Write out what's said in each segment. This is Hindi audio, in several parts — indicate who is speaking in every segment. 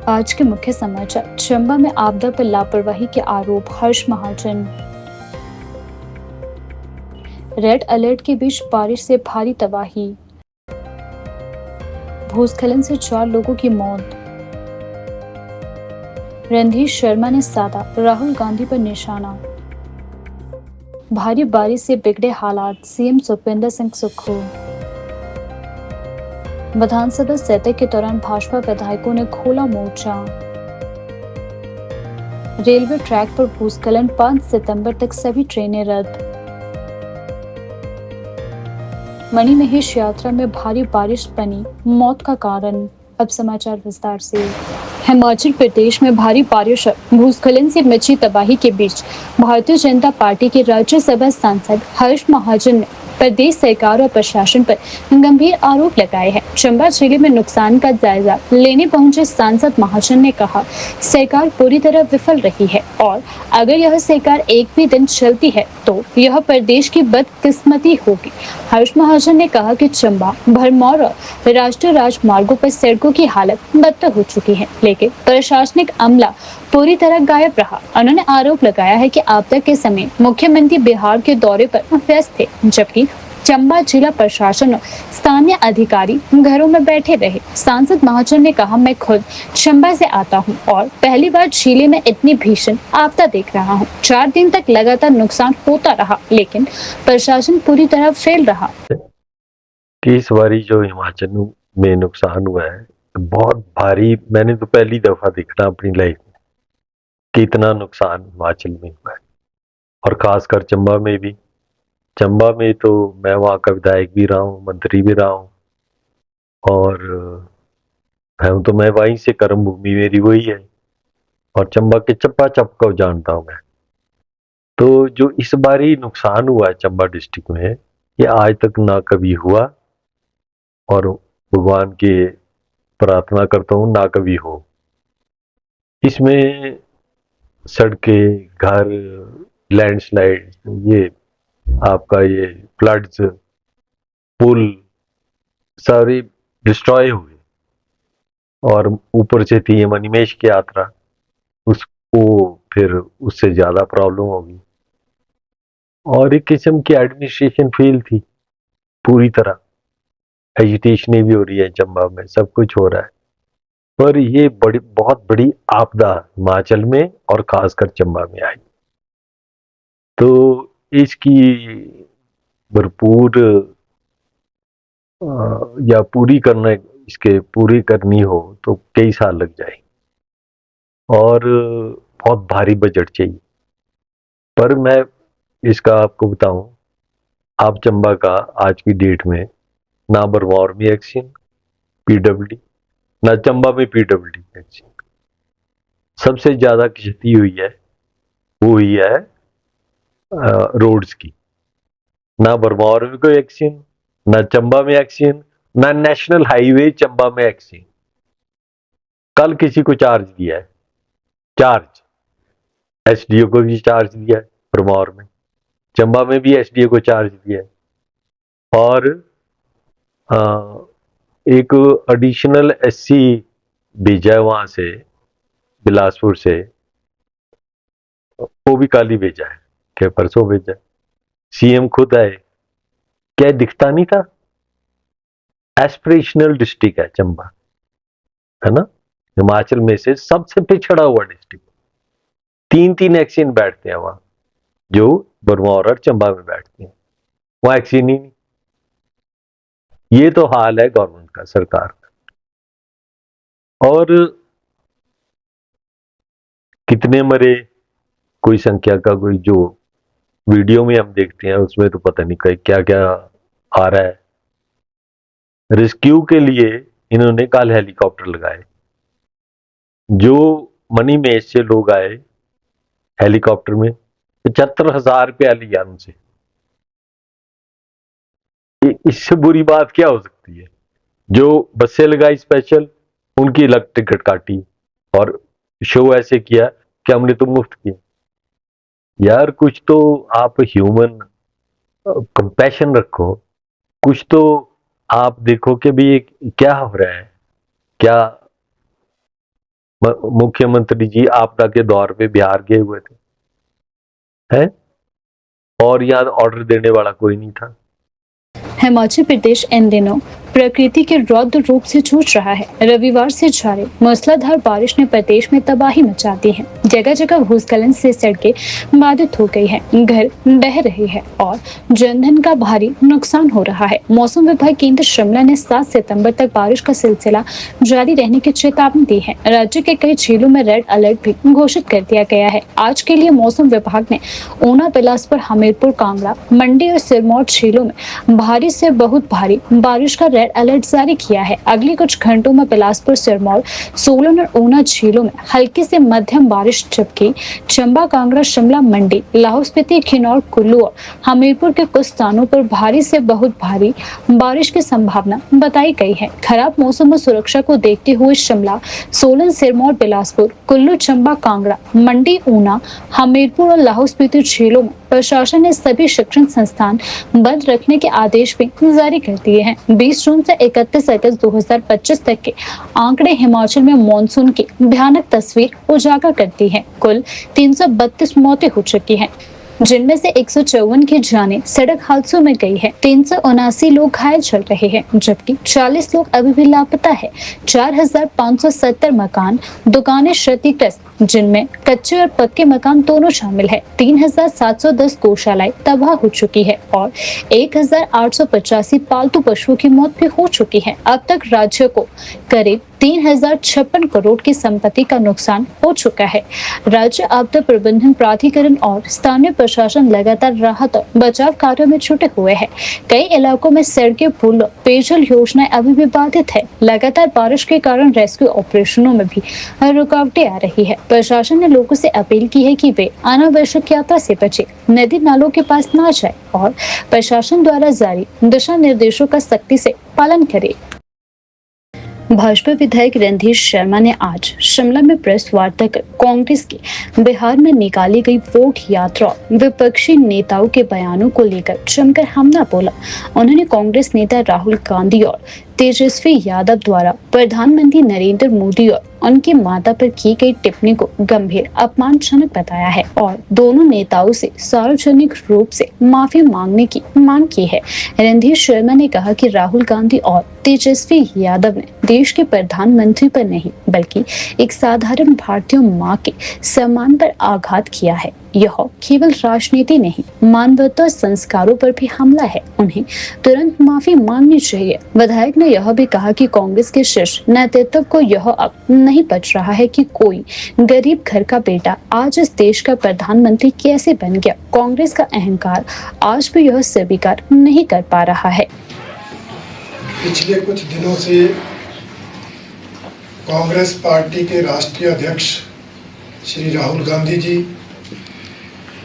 Speaker 1: आज के मुख्य समाचार। चंबा में आपदा पर लापरवाही के आरोप, हर्ष महाजन। रेड अलर्ट के बीच बारिश से भारी तबाही, भूस्खलन से 4 लोगों की मौत। रणधीर शर्मा ने साधा राहुल गांधी पर निशाना। भारी बारिश से बिगड़े हालात, सीएम सुखविंदर सिंह सुक्खू। विधानसभा सत्र के दौरान भाजपा विधायकों ने खोला मोर्चा। रेलवे ट्रैक पर भूस्खलन, 5 सितंबर तक सभी ट्रेनें रद्द। मणिमहेश यात्रा में भारी बारिश बनी मौत का कारण। अब समाचार विस्तार से। हिमाचल प्रदेश में भारी बारिश और भूस्खलन से मची तबाही के बीच भारतीय जनता पार्टी के राज्यसभा सांसद हर्ष महाजन ने प्रदेश सरकार और प्रशासन पर गंभीर आरोप लगाए हैं। चंबा जिले में नुकसान का जायजा लेने पहुंचे सांसद महाजन ने कहा, सरकार पूरी तरह विफल रही है और अगर यह सरकार एक भी दिन चलती है तो यह प्रदेश की बदकिस्मती होगी। हर्ष महाजन ने कहा कि चंबा, भरमौर और राष्ट्रीय राजमार्गों पर सड़कों की हालत बदतर हो चुकी है, लेकिन प्रशासनिक अमला पूरी तरह गायब रहा। उन्होंने आरोप लगाया है कि आपदा के समय मुख्यमंत्री बिहार के दौरे पर व्यस्त थे, जबकि चंबा जिला प्रशासन और स्थानीय अधिकारी घरों में बैठे रहे। सांसद महाजन ने कहा, मैं खुद चंबा से आता हूं और पहली बार जिले में इतनी भीषण आपदा देख रहा हूं। 4 दिन तक लगातार नुकसान होता रहा, लेकिन प्रशासन पूरी तरह फेल रहा।
Speaker 2: कि इस बारी जो हिमाचल में नुकसान हुआ है बहुत भारी। मैंने तो पहली दफा देखना अपनी लाइफ में कि इतना नुकसान हिमाचल में हुआ है, और खासकर चंबा में भी। चंबा में तो मैं वहाँ का विधायक भी रहा हूँ, मंत्री भी रहा हूँ, और मैं वहीं से, कर्म भूमि मेरी वही है, और चंबा के चप्पा चप को जानता हूँ मैं। तो जो इस बारी नुकसान हुआ है चंबा डिस्ट्रिक्ट में, ये आज तक ना कभी हुआ, और भगवान के प्रार्थना करता हूँ ना कभी हो। इसमें सड़कें, घर, लैंडस्लाइड, ये आपका ये फ्लड्स, पुल सारी डिस्ट्रॉय हुए, और ऊपर से थी ये मणिमहेश की यात्रा, उसको फिर उससे ज्यादा प्रॉब्लम होगी। और एक किस्म की एडमिनिस्ट्रेशन फेल थी पूरी तरह। एजिटेशन भी हो रही है चंबा में, सब कुछ हो रहा है, पर ये बहुत बड़ी आपदा हिमाचल में और खासकर चंबा में आई। तो इसकी भरपूर या पूरी करनी हो तो कई साल लग जाए, और बहुत भारी बजट चाहिए। पर मैं इसका आपको बताऊं, आप चंबा का आज की डेट में ना बरमौर में एक्शन पीडब्ल्यूडी, ना चंबा में पीडब्ल्यूडी एक्शन। सबसे ज्यादा क्षति हुई है वो हुई है रोड्स की। ना बरमौर में कोई एक्शन, ना चंबा में एक्शन, ना नेशनल हाईवे चंबा में एक्शन। कल किसी को चार्ज दिया है, चार्ज एसडीओ को भी चार्ज दिया है बरमौर में, चंबा में भी एसडीओ को चार्ज दिया है, और एक एडिशनल एससी भेजा है वहां से, बिलासपुर से, वो भी कल ही भेजा है, क्या परसों भेजा है। सीएम खुद आए, क्या दिखता नहीं था? एस्पिरेशनल डिस्ट्रिक्ट है चंबा, है ना, हिमाचल में से सबसे पिछड़ा हुआ डिस्ट्रिक्ट। 3-3 एक्शन बैठते हैं वहां, जो बरमौर और चंबा में बैठते हैं, वहां एक्शन ही नहीं। ये तो हाल है गवर्नमेंट का, सरकार का। और कितने मरे, कोई संख्या का कोई, जो वीडियो में हम देखते हैं उसमें तो पता नहीं क्या क्या आ रहा है। रेस्क्यू के लिए इन्होंने कल हेलीकॉप्टर लगाए, जो मणिमहेश से लोग आए हेलीकॉप्टर में, 75,000 रुपया लिया उनसे। इससे बुरी बात क्या हो सकती है? जो बसें लगाई स्पेशल, उनकी अलग टिकट काटी, और शो ऐसे किया कि हमने तो मुफ्त किया। यार कुछ तो आप ह्यूमन कंपैशन रखो, कुछ तो आप देखो कि भी क्या हो रहा है, क्या मुख्यमंत्री जी आपदा के दौर में बिहार गए हुए थे, हैं? और यहाँ ऑर्डर देने वाला कोई नहीं था।
Speaker 1: हिमाचल प्रदेश इन दिनों प्रकृति के रौद्र रूप से जूझ रहा है। रविवार से जारी मूसलाधार बारिश ने प्रदेश में तबाही मचा दी है। जगह जगह भूस्खलन से सड़कें बाधित हो गई हैं, घर बह रहे हैं और जनधन का भारी नुकसान हो रहा है। मौसम विभाग केंद्र शिमला ने 7 सितंबर तक बारिश का सिलसिला जारी रहने की चेतावनी दी है। राज्य के कई जिलों में रेड अलर्ट भी घोषित कर दिया गया है। आज के लिए मौसम विभाग ने ऊना, बिलासपुर, हमीरपुर, कांगड़ा, मंडी और सिरमौर जिलों में भारी से बहुत भारी बारिश का रेड अलर्ट जारी किया है। अगले कुछ घंटों में बिलासपुर, सिरमौर, सोलन और ऊना जिलों में हल्की से मध्यम बारिश, जबकि चंबा, कांगड़ा, शिमला, मंडी, लाहौल स्पीति, किन्नौर, कुल्लू और हमीरपुर के कुछ स्थानों पर भारी से बहुत भारी बारिश की संभावना बताई गई है। खराब मौसम और सुरक्षा को देखते हुए शिमला, सोलन, सिरमौर, बिलासपुर, कुल्लू, चंबा, कांगड़ा, मंडी, ऊना, हमीरपुर और लाहौल स्पीति जिलों में प्रशासन ने सभी शिक्षण संस्थान बंद रखने के आदेश भी जारी कर दिए हैं। 20 जून से 31 अगस्त 2025 तक के आंकड़े हिमाचल में मानसून की भयानक तस्वीर उजागर करती हैं। कुल 332 मौतें हो चुकी हैं, जिनमें से 154 की जानें सड़क हादसों में गई है। 379 लोग घायल चल रहे हैं, जबकि 40 लोग अभी भी लापता है। 4570 मकान, दुकानें क्षतिग्रस्त, जिनमें कच्चे और पक्के मकान दोनों शामिल है। 3710 गौशालाएं तबाह हो चुकी है और 1885 पालतू पशुओं की मौत भी हो चुकी है। अब तक राज्य को करीब 3056 करोड़ की संपत्ति का नुकसान हो चुका है। राज्य आपदा प्रबंधन प्राधिकरण और स्थानीय प्रशासन लगातार राहत और बचाव कार्यों में जुटे हुए हैं। कई इलाकों में सड़कें, पुल, पेयजल योजनाएं अभी भी बाधित है। लगातार बारिश के कारण रेस्क्यू ऑपरेशनों में भी रुकावटें आ रही है। प्रशासन ने लोगों से अपील की है कि वे अनावश्यक यात्रा से बचे, नदी नालों के पास ना जाए और प्रशासन द्वारा जारी दिशा निर्देशों का सख्ती से पालन करें। भाजपा विधायक रणधीर शर्मा ने आज शिमला में प्रेस वार्ता कर कांग्रेस की बिहार में निकाली गई वोट यात्रा विपक्षी नेताओं के बयानों को लेकर जमकर हमला बोला। उन्होंने कांग्रेस नेता राहुल गांधी और तेजस्वी यादव द्वारा प्रधानमंत्री नरेंद्र मोदी और उनकी माता पर की गई टिप्पणी को गंभीर अपमानजनक बताया है और दोनों नेताओं से सार्वजनिक रूप से माफी मांगने की मांग की है। रणधीर शर्मा ने कहा कि राहुल गांधी और तेजस्वी यादव ने देश के प्रधानमंत्री पर नहीं बल्कि एक साधारण भारतीय मां के सम्मान पर आघात किया है। यह केवल राजनीति नहीं, मानवता संस्कारों पर भी हमला है। उन्हें तुरंत माफी मांगनी चाहिए। विधायक ने यह भी कहा कि कांग्रेस के शीर्ष नेतृत्व को यह अब नहीं पच रहा है कि कोई गरीब घर का बेटा आज इस देश का प्रधानमंत्री कैसे बन गया। कांग्रेस का अहंकार आज भी यह स्वीकार नहीं कर पा रहा है।
Speaker 3: पिछले कुछ दिनों से कांग्रेस पार्टी के राष्ट्रीय अध्यक्ष श्री राहुल गांधी जी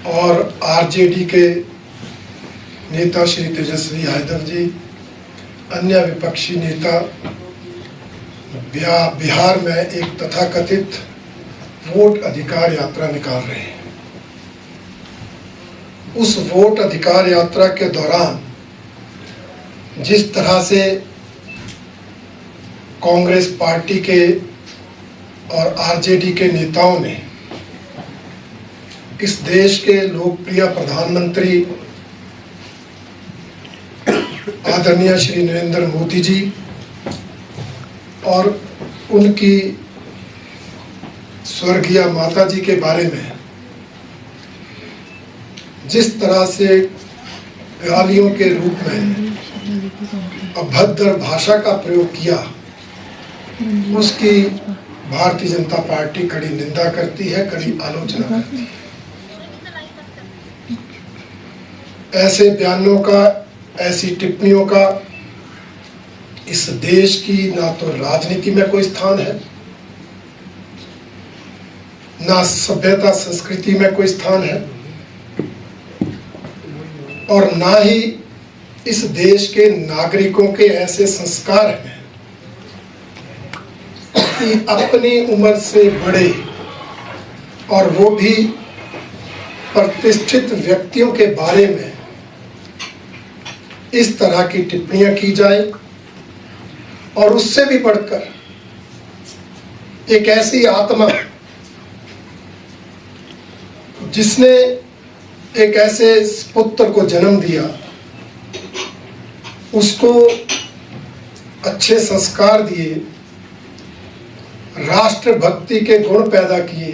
Speaker 3: और आरजेडी के नेता श्री तेजस्वी यादव जी, अन्य विपक्षी नेता बिहार में एक तथाकथित वोट अधिकार यात्रा निकाल रहे हैं। उस वोट अधिकार यात्रा के दौरान जिस तरह से कांग्रेस पार्टी के और आरजेडी के नेताओं ने इस देश के लोकप्रिय प्रधानमंत्री आदरणीय श्री नरेंद्र मोदी जी और उनकी स्वर्गीय माता जी के बारे में जिस तरह से गालियों के रूप में अभद्र भाषा का प्रयोग किया, उसकी भारतीय जनता पार्टी कड़ी निंदा करती है, कड़ी आलोचना करती है। ऐसे बयानों का, ऐसी टिप्पणियों का इस देश की ना तो राजनीति में कोई स्थान है, ना सभ्यता संस्कृति में कोई स्थान है और ना ही इस देश के नागरिकों के ऐसे संस्कार हैं कि अपनी उम्र से बड़े और वो भी प्रतिष्ठित व्यक्तियों के बारे में इस तरह की टिप्पणियां की जाए और उससे भी बढ़कर एक ऐसी आत्मा जिसने एक ऐसे पुत्र को जन्म दिया, उसको अच्छे संस्कार दिए, राष्ट्र भक्ति के गुण पैदा किए,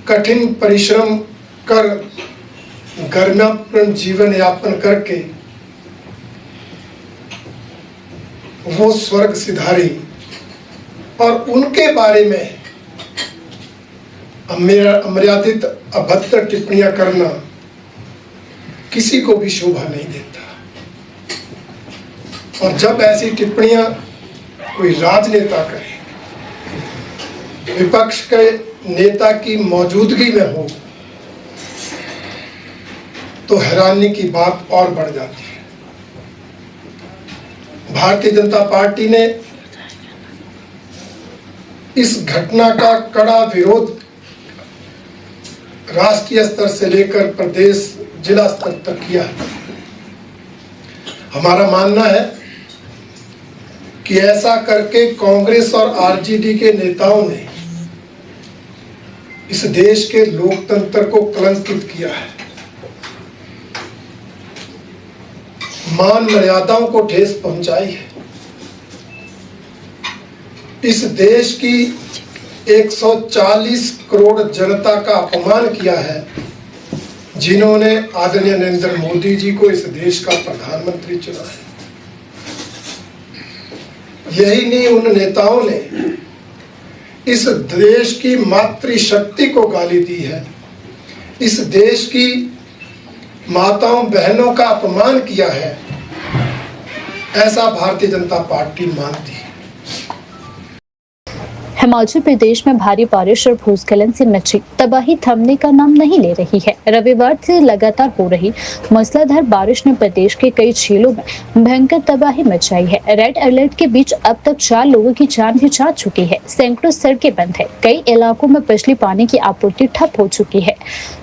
Speaker 3: कठिन परिश्रम कर गर्मापूर्ण जीवन यापन करके वो स्वर्ग सिधारी, और उनके बारे में अमर्यादित अभद्र टिप्पणियां करना किसी को भी शोभा नहीं देता। और जब ऐसी टिप्पणियां कोई राजनेता करे, विपक्ष के नेता की मौजूदगी में हो, तो हैरानी की बात और बढ़ जाती है। भारतीय जनता पार्टी ने इस घटना का कड़ा विरोध राष्ट्रीय स्तर से लेकर प्रदेश जिला स्तर तक किया। हमारा मानना है कि ऐसा करके कांग्रेस और आरजेडी के नेताओं ने इस देश के लोकतंत्र को कलंकित किया है, मान मर्यादाओं को ठेस पहुंचाई है, इस देश की 140 करोड़ जनता का अपमान किया है, जिन्होंने आदरणीय नरेंद्र मोदी जी को इस देश का प्रधानमंत्री चुना है। यही नहीं, उन नेताओं ने इस देश की मातृशक्ति को गाली दी है, इस देश की माताओं बहनों का अपमान किया है, ऐसा भारतीय जनता पार्टी मानती है।
Speaker 1: हिमाचल प्रदेश में भारी बारिश और भूस्खलन से मची तबाही थमने का नाम नहीं ले रही है। रविवार से लगातार हो रही मूसलाधार बारिश ने प्रदेश के कई जिलों में भयंकर तबाही मचाई है। रेड अलर्ट के बीच अब तक 4 लोगों की जान भी जा चुकी है। सैकड़ों सड़कें बंद है। कई इलाकों में बिजली पानी की आपूर्ति ठप हो चुकी है।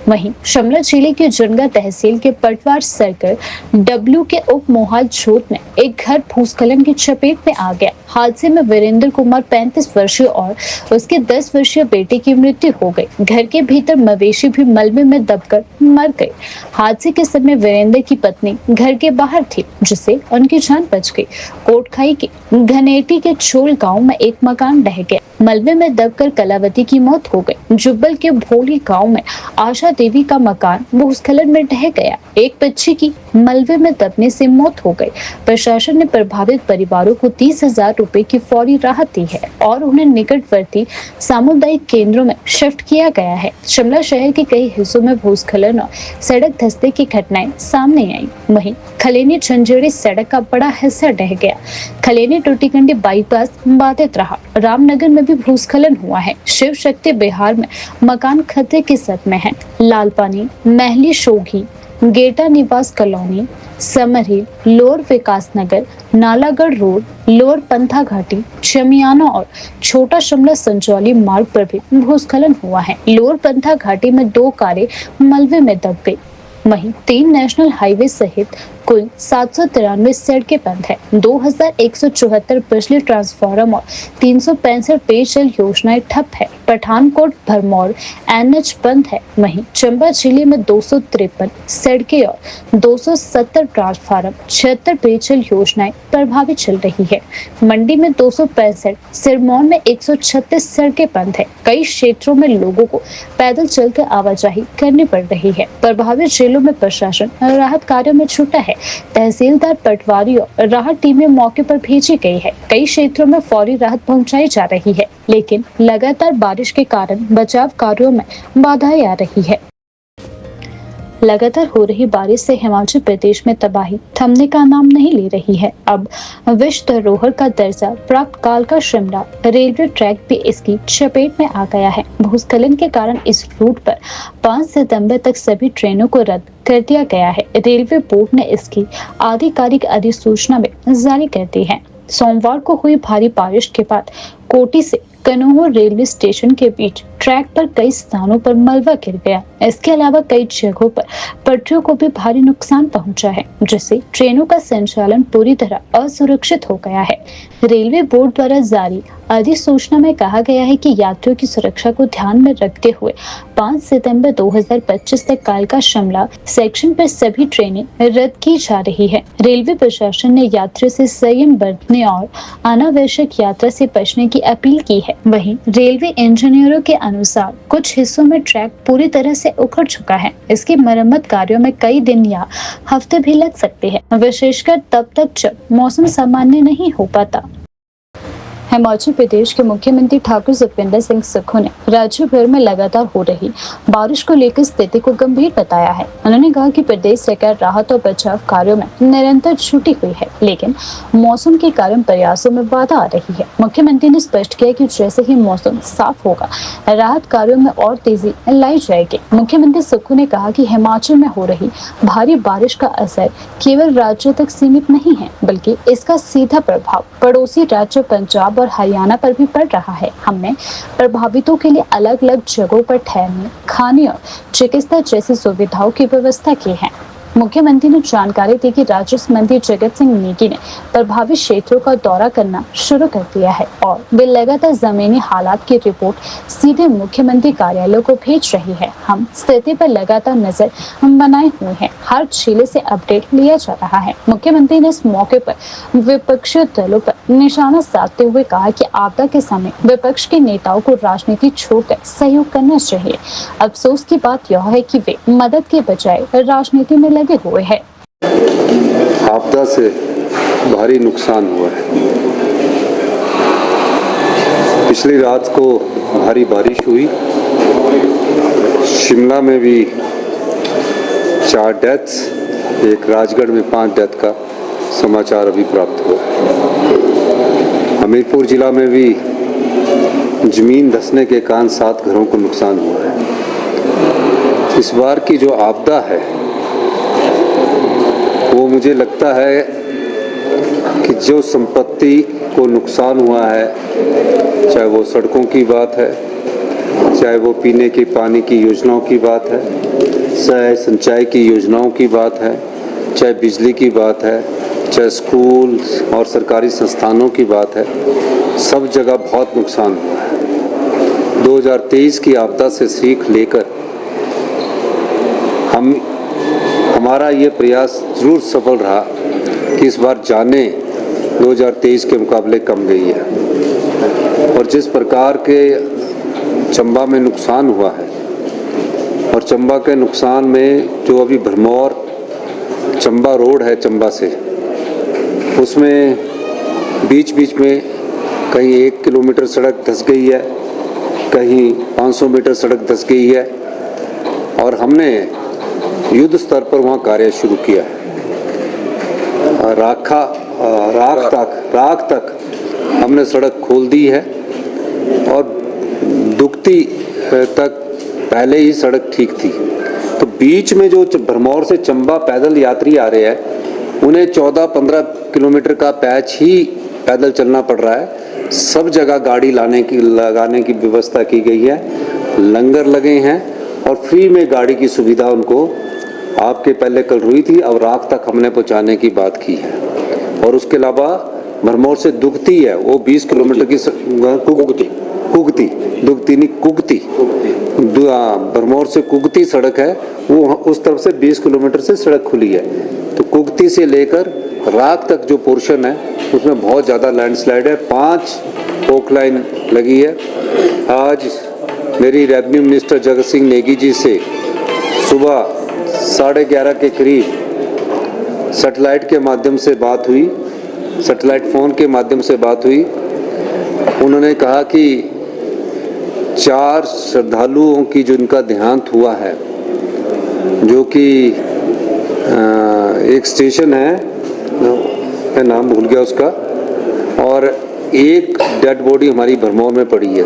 Speaker 1: वहीं शिमला जिले के जुनगा तहसील के पटवार सर्कल डब्ल्यू के उप मोहाल छोट में एक घर भूस्खलन की चपेट में आ गया। हादसे में वीरेंद्र कुमार 35 वर्षीय और उसके 10 वर्षीय बेटे की मृत्यु हो गई। घर के भीतर मवेशी भी मलबे में दबकर मर गए। हादसे के समय वीरेंद्र की पत्नी घर के बाहर थी, जिससे उनकी जान बच गई। कोटखाई के घनेटी के छोल गांव में एक मकान ढह गया। मलबे में दबकर कलावती की मौत हो गई। जुब्बल के भोली गांव में आशा देवी का मकान भूस्खलन में ढह गया। एक बच्ची की मलबे में दबने से मौत हो गई। प्रशासन ने प्रभावित परिवारों को 30,000 रुपए की फौरी राहत दी है और उन्हें निकटवर्ती सामुदायिक केंद्रों में शिफ्ट किया गया है। शिमला शहर के कई हिस्सों में भूस्खलन और सड़क धंसने की घटनाएं सामने आई। वहीं खलेनी झंझेड़ी सड़क का बड़ा हिस्सा ढह गया। खलेनी टूटीकंडी बाईपास बाधित रहा। रामनगर में भी भूस्खलन हुआ है। शिव शक्ति बिहार में मकान खतरे की सद में है। लालपानी, महली शोघी, गेटा निवास कॉलोनी, समरहिल, लोअर विकास नगर, नालागढ़ रोड, लोअर पंथा घाटी, चमियाना और छोटा शिमला संजौली मार्ग पर भी भूस्खलन हुआ है। लोअर पंथा घाटी में 2 कारें मलबे में दब गई। वहीं 3 नेशनल हाईवे सहित कुल 793 सड़कें बंद है। 2174 बिजली ट्रांसफार्मर और 365 पेयजल योजनाएं ठप है। पठानकोट भरमौर NH बंद है। वहीं चंबा जिले में 253 सड़कें और 270 ट्रांसफार्मर, 76 पेयजल योजनाएं प्रभावित चल रही है। मंडी में 265, सिरमौर में 136 सड़कें बंद है। कई क्षेत्रों में लोगों को पैदल चलकर आवाजाही करनी पड़ रही है। प्रभावित जिलों में प्रशासन राहत कार्यों में जुटा है। तहसीलदार, पटवारी और राहत टीमें मौके पर भेजी गई है। कई क्षेत्रों में फौरी राहत पहुंचाई जा रही है, लेकिन लगातार बारिश के कारण बचाव कार्यों में बाधाएं आ रही है। लगातार हो रही बारिश से हिमाचल प्रदेश में तबाही थमने का नाम नहीं ले रही है। अब विश्व धरोहर का दर्जा प्राप्त कालका शिमला रेलवे ट्रैक भी इसकी चपेट में आ गया है। भूस्खलन के कारण इस रूट पर 5 सितंबर तक सभी ट्रेनों को रद्द कर दिया गया है। रेलवे बोर्ड ने इसकी आधिकारिक अधिसूचना में जारी कर दी है। सोमवार को हुई भारी बारिश के बाद कोटी से कनोहर रेलवे स्टेशन के बीच ट्रैक पर कई स्थानों पर मलबा गिर गया। इसके अलावा कई जगहों पर पटरियों को भी भारी नुकसान पहुंचा है, जिससे ट्रेनों का संचालन पूरी तरह असुरक्षित हो गया है। रेलवे बोर्ड द्वारा जारी अधिसूचना में कहा गया है कि यात्रियों की सुरक्षा को ध्यान में रखते हुए 5 सितंबर 2025 तक कालका शिमला सेक्शन पर सभी ट्रेनें रद्द की जा रही है। रेलवे प्रशासन ने यात्रियों से संयम बरतने और अनावश्यक यात्रा से बचने की अपील की है। वहीं रेलवे इंजीनियरों के अनुसार कुछ हिस्सों में ट्रैक पूरी तरह से उखड़ चुका है। इसकी मरम्मत कार्यों में कई दिन या हफ्ते भी लग सकते हैं, विशेषकर तब तक जब मौसम सामान्य नहीं हो पाता। हिमाचल प्रदेश के मुख्यमंत्री ठाकुर सुखविंदर सिंह सुक्खू ने राज्य भर में लगातार हो रही बारिश को लेकर स्थिति को गंभीर बताया है। उन्होंने कहा कि प्रदेश सरकार राहत और बचाव कार्यों में निरंतर जुटी हुई है, लेकिन मौसम के कारण प्रयासों में बाधा आ रही है। मुख्यमंत्री ने स्पष्ट किया कि जैसे ही मौसम साफ होगा, राहत कार्यों में और तेजी लाई जाएगी। मुख्यमंत्री सुक्खू ने कहा कि हिमाचल में हो रही भारी बारिश का असर केवल राज्य तक सीमित नहीं है, बल्कि इसका सीधा प्रभाव पड़ोसी राज्य पंजाब और हरियाणा पर भी पड़ रहा है। हमने प्रभावितों के लिए अलग अलग जगहों पर ठहरने, खाने और चिकित्सा जैसी सुविधाओं की व्यवस्था की है। मुख्यमंत्री ने जानकारी दी कि राजस्व मंत्री जगत सिंह नेगी ने प्रभावित क्षेत्रों का दौरा करना शुरू कर दिया है और वे लगातार जमीनी हालात की रिपोर्ट सीधे मुख्यमंत्री कार्यालय को भेज रही है। हम स्थिति पर लगातार नजर बनाए हुए हैं, हर जिले से अपडेट लिया जा रहा है। मुख्यमंत्री ने इस मौके पर विपक्षी दलों पर निशाना साधते हुए कहा कि आपदा के समय विपक्ष के नेताओं को राजनीति छोड़कर सहयोग करना चाहिए। अफसोस की बात यह है कि वे मदद के बजाय राजनीति में लगे हुए हैं।
Speaker 4: आपदा से भारी नुकसान हुआ है। पिछली रात को भारी बारिश हुई। शिमला में भी 4 डेथ्स, एक राजगढ़ में 5 डेथ का समाचार अभी प्राप्त हुआ। हमीरपुर जिला में भी जमीन धंसने के कारण 7 घरों को नुकसान हुआ है। इस बार की जो आपदा है वो मुझे लगता है कि जो संपत्ति को नुकसान हुआ है, चाहे वो सड़कों की बात है, चाहे वो पीने के पानी की योजनाओं की बात है, चाहे सिंचाई की योजनाओं की बात है, चाहे बिजली की बात है, चाहे स्कूल और सरकारी संस्थानों की बात है, सब जगह बहुत नुकसान हुआ है। 2023 की आपदा से सीख लेकर हमारा ये प्रयास जरूर सफल रहा कि इस बार जानें 2023 के मुकाबले कम गई है। और जिस प्रकार के चंबा में नुकसान हुआ है, और चंबा के नुकसान में जो अभी भरमौर चंबा रोड है, चंबा से उसमें बीच बीच में कहीं 1 किलोमीटर सड़क धंस गई है, कहीं 500 मीटर सड़क धंस गई है, और हमने युद्ध स्तर पर वहाँ कार्य शुरू किया है। राख तक हमने सड़क खोल दी है, और दुगती तक पहले ही सड़क ठीक थी। तो बीच में जो भरमौर से चंबा पैदल यात्री आ रहे हैं, उन्हें 14-15 किलोमीटर का पैच ही पैदल चलना पड़ रहा है। सब जगह गाड़ी लगाने की व्यवस्था की गई है, लंगर लगे हैं, और फ्री में गाड़ी की सुविधा उनको आपके पहले कल हुई थी, अब राख तक हमने पहुंचाने की बात की है। और उसके अलावा भरमौर से दुगती है, वो 20 किलोमीटर की कुगती भरमौर से कुगती सड़क है, वो उस तरफ से 20 किलोमीटर से सड़क खुली है। तो कुगती से लेकर राख तक जो पोर्शन है उसमें बहुत ज़्यादा लैंडस्लाइड है। 5 पोक लाइन लगी है। आज मेरी रेवेन्यू मिनिस्टर जगत सिंह नेगी जी से सुबह 11:30 के करीब सैटेलाइट के माध्यम से बात हुई, सैटेलाइट फ़ोन के माध्यम से बात हुई। उन्होंने कहा कि 4 श्रद्धालुओं की जो इनका देहांत हुआ है, जो कि एक स्टेशन है, मैं नाम भूल गया उसका, और एक डेड बॉडी हमारी भरमौर में पड़ी है।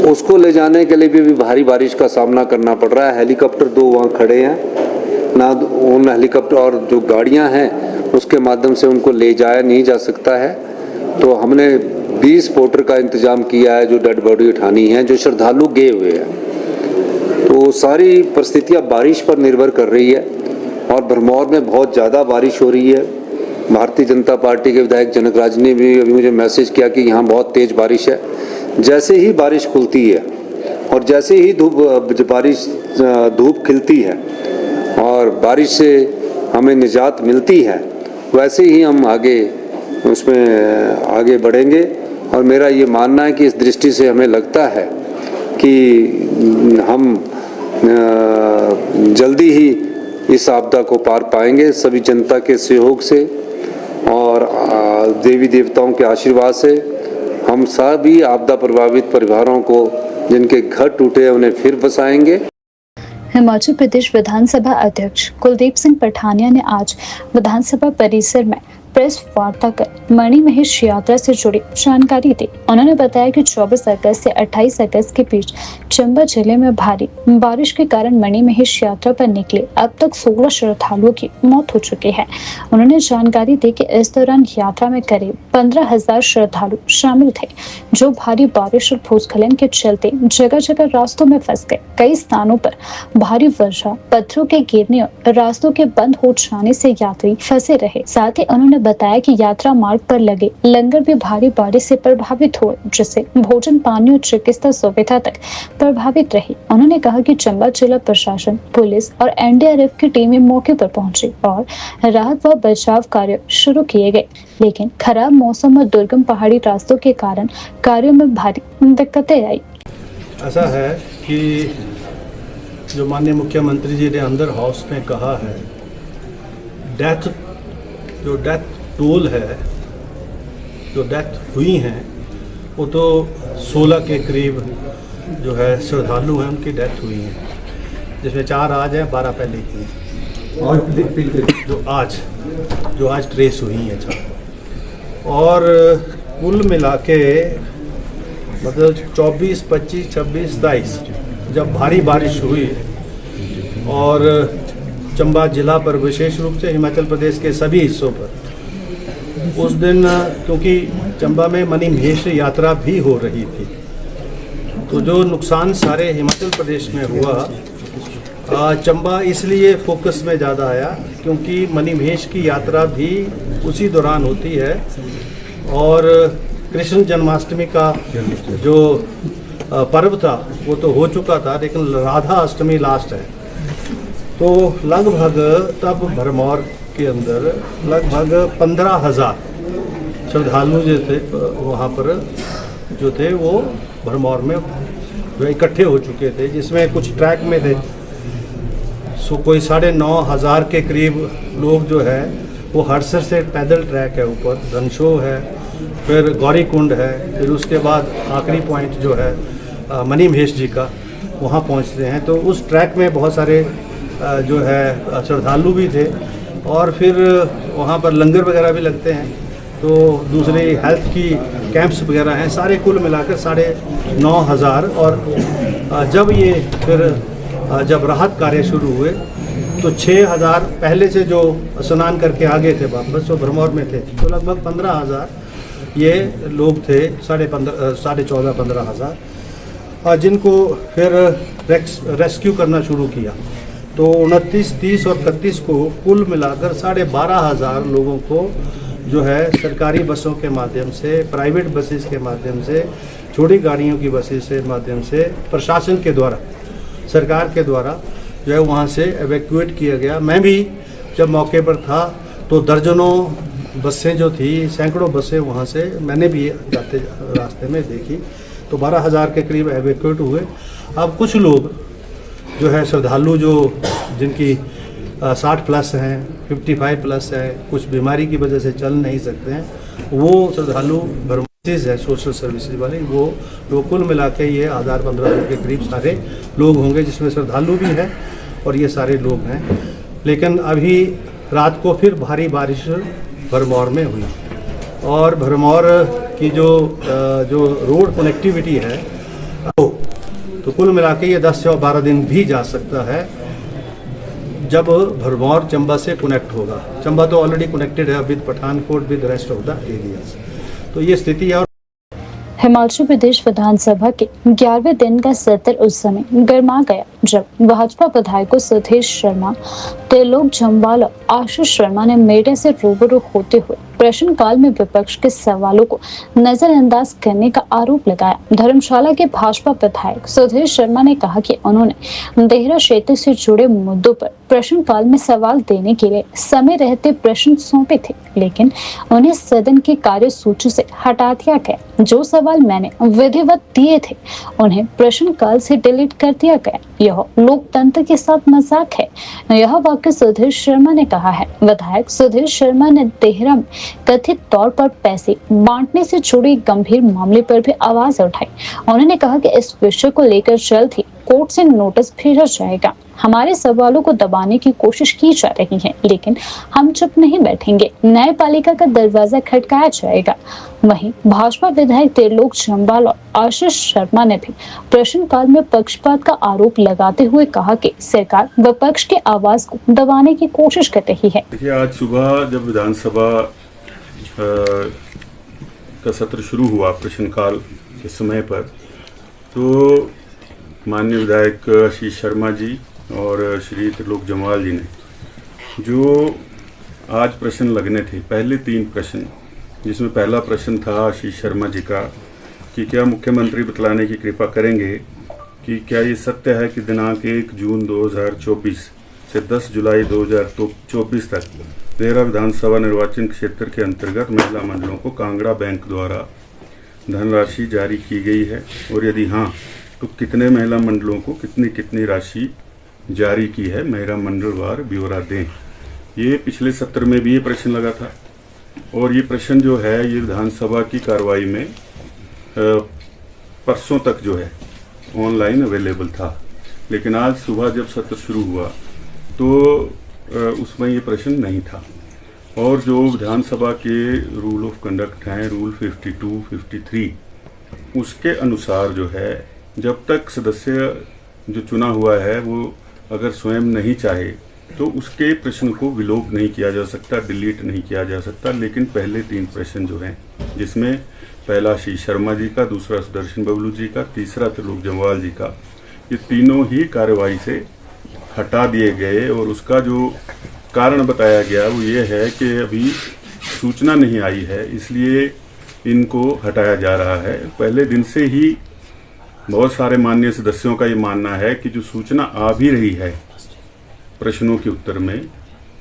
Speaker 4: उसको ले जाने के लिए भी भारी बारिश का सामना करना पड़ रहा है। हेलीकॉप्टर 2 वहाँ खड़े हैं ना, उन हेलीकॉप्टर और जो गाड़ियाँ हैं उसके माध्यम से उनको ले जाया नहीं जा सकता है। तो हमने 20 पोर्टर का इंतजाम किया है जो डेड बॉडी उठानी है, जो श्रद्धालु गए हुए हैं। तो सारी परिस्थितियाँ बारिश पर निर्भर कर रही है और भरमौर में बहुत ज़्यादा बारिश हो रही है। भारतीय जनता पार्टी के विधायक जनक राज ने भी अभी मुझे मैसेज किया कि यहाँ बहुत तेज़ बारिश है। जैसे ही बारिश खुलती है और जैसे ही धूप खिलती है और बारिश से हमें निजात मिलती है, वैसे ही हम उसमें आगे बढ़ेंगे। और मेरा ये मानना है कि इस दृष्टि से हमें लगता है कि हम जल्दी ही इस आपदा को पार पाएंगे, सभी जनता के सहयोग से और देवी देवताओं के आशीर्वाद से। हम सभी आपदा प्रभावित परिवारों को जिनके घर टूटे हैं उन्हें फिर बसाएंगे।
Speaker 1: हिमाचल प्रदेश विधानसभा अध्यक्ष कुलदीप सिंह पठानिया ने आज विधानसभा परिसर में प्रेस वार्ता कर मणिमहेश यात्रा से जुड़ी जानकारी दी। उन्होंने बताया कि 24 अगस्त से 28 अगस्त के बीच चंबा जिले में भारी बारिश के कारण मणिमहेश यात्रा पर निकले अब तक 16 श्रद्धालुओं की मौत हो चुकी है। उन्होंने जानकारी दी कि इस दौरान यात्रा में करीब 15,000 श्रद्धालु शामिल थे, जो भारी बारिश और भूस्खलन के चलते जगह जगह रास्तों में फंस गए। कई स्थानों पर भारी वर्षा, पत्थरों के गिरने और रास्तों के बंद हो जाने से यात्री फंसे रहे। साथ ही उन्होंने बताया कि यात्रा मार्ग पर लगे लंगर भी भारी बारिश से प्रभावित हुए, जिससे भोजन, पानी और चिकित्सा सुविधा तक प्रभावित रही। उन्होंने कहा कि चंबा जिला प्रशासन, पुलिस और एनडीआरएफ की टीमें मौके पर पहुंची और राहत व बचाव कार्य शुरू किए गए, लेकिन खराब मौसम और दुर्गम पहाड़ी रास्तों के कारण कार्यों में भारी दिक्कतें आई।
Speaker 5: ऐसा है कि जो माननीय मुख्यमंत्री जी ने अंदर हाउस में कहा है, डेथ टोल है, जो डेथ हुई हैं वो तो 16 के करीब जो है श्रद्धालु हैं, उनकी डेथ हुई है, जिसमें 4 आज हैं, 12 पहले की हैं और जो आज ट्रेस हुई हैं 4। और कुल मिला के मतलब 24, 25, 26, 27 जब भारी बारिश हुई और चंबा जिला पर विशेष रूप से हिमाचल प्रदेश के सभी हिस्सों पर, उस दिन क्योंकि चंबा में मणिमहेश यात्रा भी हो रही थी, तो जो नुकसान सारे हिमाचल प्रदेश में हुआ, चंबा इसलिए फोकस में ज़्यादा आया क्योंकि मणिमहेश की यात्रा भी उसी दौरान होती है और कृष्ण जन्माष्टमी का जो पर्व था वो तो हो चुका था, लेकिन राधा अष्टमी लास्ट है। तो लगभग तब भरमौर के अंदर लगभग 15,000 श्रद्धालु जो थे वहाँ पर जो थे वो भरमौर में इकट्ठे हो चुके थे, जिसमें कुछ ट्रैक में थे। सो कोई 9,500 के करीब लोग जो है वो हरसर से पैदल ट्रैक है, ऊपर रनशो है, फिर गौरी कुंड है, फिर उसके बाद आखिरी पॉइंट जो है मणिमहेश जी का, वहाँ पहुँचते हैं। तो उस ट्रैक में बहुत सारे जो है श्रद्धालु भी थे और फिर वहाँ पर लंगर वगैरह भी लगते हैं, तो दूसरे हेल्थ की कैंप्स वगैरह हैं, सारे कुल मिलाकर 9,500। और जब ये फिर जब राहत कार्य शुरू हुए तो 6,000 पहले से जो स्नान करके आ गए थे वापस, वो भरमौर में थे, तो लगभग 15,000 ये लोग थे, 14,500-15,000, और जिनको फिर रेस्क्यू करना शुरू किया। तो 29, 30 और 31 को कुल मिलाकर 12,500 लोगों को जो है सरकारी बसों के माध्यम से, प्राइवेट बसेस के माध्यम से, छोटी गाड़ियों की बसेस के माध्यम से प्रशासन के द्वारा, सरकार के द्वारा जो है वहाँ से एवैक्यूएट किया गया। मैं भी जब मौके पर था तो दर्जनों बसें जो थी, सैकड़ों बसें वहाँ से मैंने भी जाते रास्ते में देखी। तो 12,000 के करीब एवैक्यूएट हुए। अब कुछ लोग जो है श्रद्धालु जो जिनकी 60 प्लस हैं, 55 प्लस हैं, कुछ बीमारी की वजह से चल नहीं सकते हैं, वो श्रद्धालु है सोशल सर्विसेज वाले, वो लोग कुल मिला के ये 1,000-15,000 के करीब सारे लोग होंगे, जिसमें श्रद्धालु भी हैं और ये सारे लोग हैं। लेकिन अभी रात को फिर भारी बारिश भरमौर में हुई और भरमौर की जो रोड कनेक्टिविटी है तो कुल मिला के ये 10 या 12 दिन भी जा सकता है जब भरमौर चंबा से कनेक्ट होगा। चंबा तो ऑलरेडी कनेक्टेड है with Pathankot, with rest of the areas. तो ये स्थिति है।
Speaker 1: हिमाचल प्रदेश विधानसभा के 11वें दिन का सत्र उस समय गर्मा गया जब भाजपा विधायकों सुधीश शर्मा, त्रिलोक जम्वाल और आशीष शर्मा ने मीडिया से रूबरू होते हुए प्रश्नकाल में विपक्ष के सवालों को नजरअंदाज करने का आरोप लगाया। धर्मशाला के भाजपा विधायक सुधीश शर्मा ने कहा कि उन्होंने देहरा क्षेत्र से जुड़े मुद्दों पर प्रश्नकाल में सवाल देने के लिए समय रहते प्रश्न सौंपे थे, लेकिन उन्हें सदन की कार्यसूची से हटा दिया गया। जो सवाल मैंने विधिवत दिए थे उन्हें प्रश्नकाल से डिलीट कर दिया गया। यह लोकतंत्र के साथ मजाक है। यह वाक्य सुधीश शर्मा ने कहा है। विधायक सुधीश शर्मा ने देहरा में कथित तौर पर पैसे बांटने से जुड़े गंभीर मामले पर भी आवाज उठाई। उन्होंने कहा कि इस विषय को लेकर जल्द ही कोर्ट से नोटिस भेजा जाएगा। हमारे सवालों को दबाने की कोशिश की जा रही है, लेकिन हम चुप नहीं बैठेंगे। न्यायपालिका का दरवाजा खटकाया जाएगा। वहीं भाजपा विधायक त्रिलोक जम्वाल और आशीष शर्मा ने भी प्रश्नकाल में पक्षपात का आरोप लगाते हुए कहा कि सरकार विपक्ष की आवाज को दबाने की कोशिश कर रही है।
Speaker 6: देखिए, आज सुबह जब विधानसभा का सत्र शुरू हुआ प्रश्नकाल के समय पर, तो माननीय विधायक आशीष शर्मा जी और श्री त्रिलोक जम्वाल जी ने जो आज प्रश्न लगने थे, पहले 3 प्रश्न, जिसमें पहला प्रश्न था आशीष शर्मा जी का कि क्या मुख्यमंत्री बतलाने की कृपा करेंगे कि क्या ये सत्य है कि दिनांक 1 जून 2024 से 10 जुलाई 2024 तक देहरा विधानसभा निर्वाचन क्षेत्र के अंतर्गत महिला मंडलों को कांगड़ा बैंक द्वारा धनराशि जारी की गई है, और यदि हाँ तो कितने महिला मंडलों को कितनी कितनी राशि जारी की है, महिला मंडलवार ब्यौरा दें। ये पिछले सत्र में भी ये प्रश्न लगा था, और ये प्रश्न जो है ये विधानसभा की कार्रवाई में परसों तक जो है ऑनलाइन अवेलेबल था, लेकिन आज सुबह जब सत्र शुरू हुआ तो उसमें ये प्रश्न नहीं था। और जो विधानसभा के रूल ऑफ कंडक्ट हैं, रूल 52, 53, उसके अनुसार जो है जब तक सदस्य जो चुना हुआ है वो अगर स्वयं नहीं चाहे तो उसके प्रश्न को विलोप नहीं किया जा सकता, डिलीट नहीं किया जा सकता। लेकिन पहले 3 प्रश्न जो हैं, जिसमें पहला आशीष शर्मा जी का, दूसरा सुदर्शन बबलू जी का, तीसरा त्रिलोक जम्वाल जी का, ये तीनों ही कार्यवाही से हटा दिए गए। और उसका जो कारण बताया गया वो ये है कि अभी सूचना नहीं आई है, इसलिए इनको हटाया जा रहा है। पहले दिन से ही बहुत सारे माननीय सदस्यों का ये मानना है कि जो सूचना आ भी रही है प्रश्नों के उत्तर में,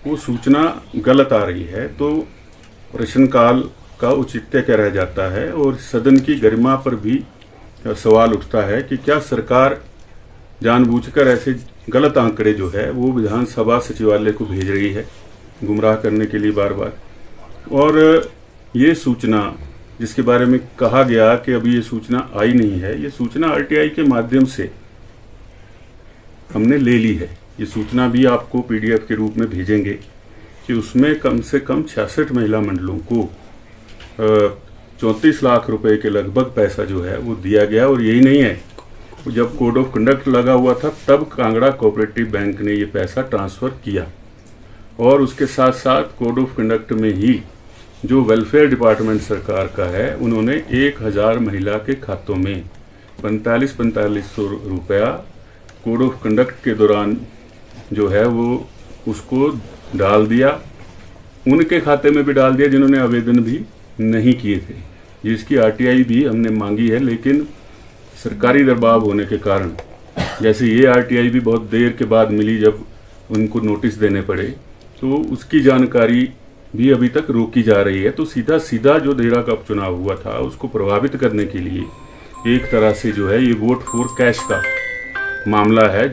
Speaker 6: वो सूचना गलत आ रही है, तो प्रश्नकाल का औचित्य क्या रह जाता है, और सदन की गरिमा पर भी सवाल उठता है कि क्या सरकार जानबूझकर ऐसे गलत आंकड़े जो है वो विधानसभा सचिवालय को भेज रही है गुमराह करने के लिए बार बार। और ये सूचना जिसके बारे में कहा गया कि अभी ये सूचना आई नहीं है, ये सूचना आरटीआई के माध्यम से हमने ले ली है। ये सूचना भी आपको पीडीएफ के रूप में भेजेंगे कि उसमें कम से कम 66 महिला मंडलों को 34 लाख रुपए के लगभग पैसा जो है वो दिया गया। और यही नहीं है, जब कोड ऑफ कंडक्ट लगा हुआ था तब कांगड़ा कोऑपरेटिव बैंक ने ये पैसा ट्रांसफ़र किया, और उसके साथ साथ कोड ऑफ कंडक्ट में ही जो वेलफेयर डिपार्टमेंट सरकार का है, उन्होंने 1000 महिला के खातों में 4500 रुपया कोड ऑफ कंडक्ट के दौरान जो है वो उसको डाल दिया, उनके खाते में भी डाल दिया जिन्होंने आवेदन भी नहीं किए थे, जिसकी आरटीआई भी हमने मांगी है। लेकिन सरकारी दबाव होने के कारण, जैसे ये आरटीआई भी बहुत देर के बाद मिली जब उनको नोटिस देने पड़े, तो उसकी जानकारी भी अभी तक रोकी जा रही है। तो सीधा सीधा जो देहरा का उपचुनाव हुआ था उसको प्रभावित करने के लिए एक तरह से जो है ये वोट फॉर कैश का मामला है,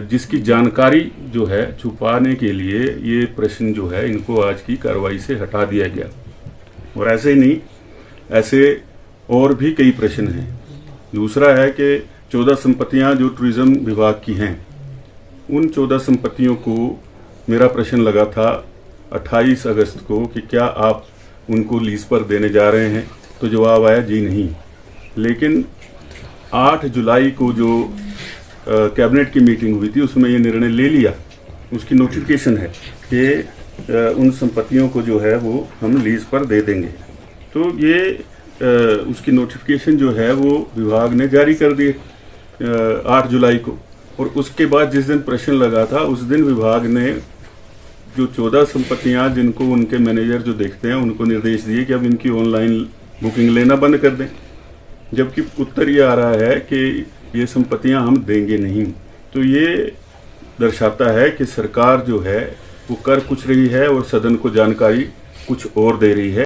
Speaker 6: जिसकी जानकारी जो है छुपाने के लिए ये प्रश्न जो है इनको आज की कार्रवाई से हटा दिया गया। और ऐसे ही नहीं, ऐसे और भी कई प्रश्न हैं। दूसरा है कि 14 संपत्तियां जो टूरिज्म विभाग की हैं, उन 14 संपत्तियों को मेरा प्रश्न लगा था 28 अगस्त को कि क्या आप उनको लीज पर देने जा रहे हैं, तो जवाब आया जी नहीं। लेकिन 8 जुलाई को जो कैबिनेट की मीटिंग हुई थी उसमें ये निर्णय ले लिया, उसकी नोटिफिकेशन है कि उन संपत्तियों को जो है वो हम लीज पर दे देंगे। तो ये उसकी नोटिफिकेशन जो है वो विभाग ने जारी कर दी 8 जुलाई को। और उसके बाद जिस दिन प्रश्न लगा था उस दिन विभाग ने जो 14 संपत्तियां जिनको उनके मैनेजर जो देखते हैं उनको निर्देश दिए कि अब इनकी ऑनलाइन बुकिंग लेना बंद कर दें, जबकि उत्तर ये आ रहा है कि ये संपत्तियां हम देंगे नहीं। तो ये दर्शाता है कि सरकार जो है वो कर कुछ रही है और सदन को जानकारी कुछ और दे रही है।